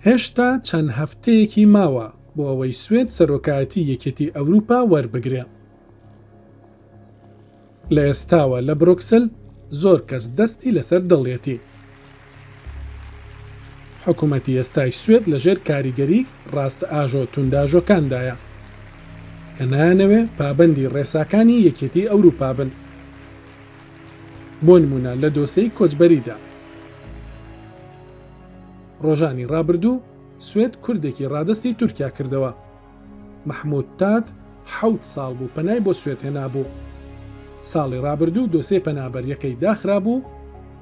هێشتا چەند هەفتەیەکی ماوە بۆ ئەوەی سوێد سەرۆکایەتی یەکێتی ئەوروپا وەربگرێت. لە ئێستاوە لە بروکسل زۆر کەس دەستی لەسەر دڵێتی. حکوومەتی ئێستای سوێد لەژێر کاریگەری ڕاستە ئاژۆ تونداژۆکاندایە کە نایانەوێ پابەندی ڕێساکانی یەکێتی ئەوروپا بن. بۆ نمونە لە دۆسەی کۆچبەریدا ڕۆژانی ڕابردوو سوێد کوردێکی ڕادستی تورکیا کردەوە. مەحموود تات 7 ساڵ بوو پەنای بۆ سوێد هێنابوو. ساڵی ڕابردوو دۆسەی پەنابەریەکەی داخرابوو،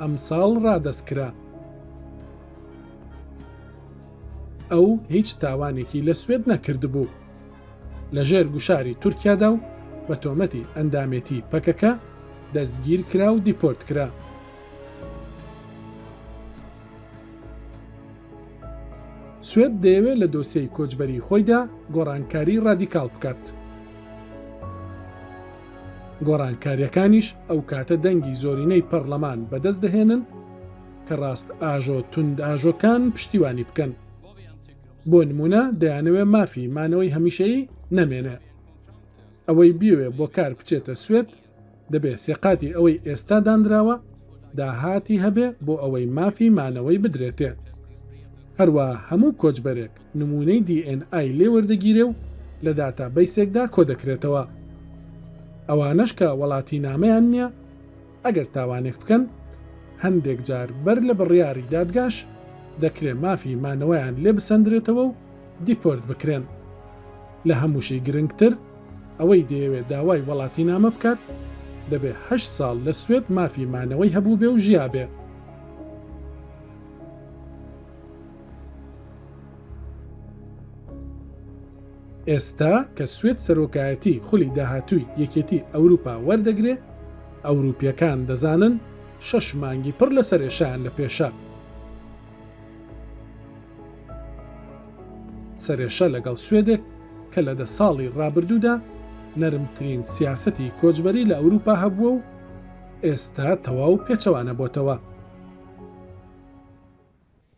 ئەم ساڵ ڕادەستکرا. ئەو هیچ تاوانێکی لە سوێد نەکردبوو. لەژێر گوشاری تورکیادا و بە تۆمەتی ئەندامێتی پەکەکە دەستگیر کرا و دیپۆرت کرا. سوێد دەیەوێت لە دۆسیەی کۆچبەری خۆیدا گۆڕانکاری ڕادیکاڵ بکات. گۆڕانکاریەکانیش ئەو کاتە دەنگی زۆرینەی پەرلەمان بەدەست دەهێنن کە ڕاست ئاژۆ تند ئاژۆکان پشتیوانی بکەن. بۆ نمونە دەیانەوێ مافی مانەوەی هەمیشەیی نەمێنێ. ئەوەی بیوێ بۆ کار بچێتە سوێد دەبێت سێقاتی ئەوەی ئێستا دانراوە داهاتی هەبێ بۆ ئەوەی مافی مانەوەی بدرێتێ. هەروە هەموو کۆچبەرێک نمونەی DNA لێ وەردەگیرێ و لە داتابەیسێکدا کۆ دەکرێتەوە. ئەوانەش کە وڵاتی نامەیان نییە ئەگەر تاوانێک بکەن هەندێک جار بەر لە بڕیاری دادگاش دەکرێت مافی مانەوەیان لێ بسەندرێتەوە و دیپۆرت بکرێن. لە هەمووشی گرنگتر ئەوەی دەیەوێت داوای وڵاتی نامە بکات دەبێت 8 ساڵ لە سوێد مافی مانەوەی هەبوو بێ و ژیابێ. ئێستا کە سوێد سەرۆکایەتی خولی داهاتووی یەکێتی ئەوروپا وەردەگرێ، ئەوروپیەکان دەزانن 6 مانگی پڕ لە سەرێشایان لە پێشە. سەرێشە لەگەڵ سوێدێک کە لە 10 ساڵی ڕابردوودا نەرمترین سیاسەتی کۆچبەری لە ئەوروپا هەبووە و ئێستا تەواو پێچەوانە بۆتەوە.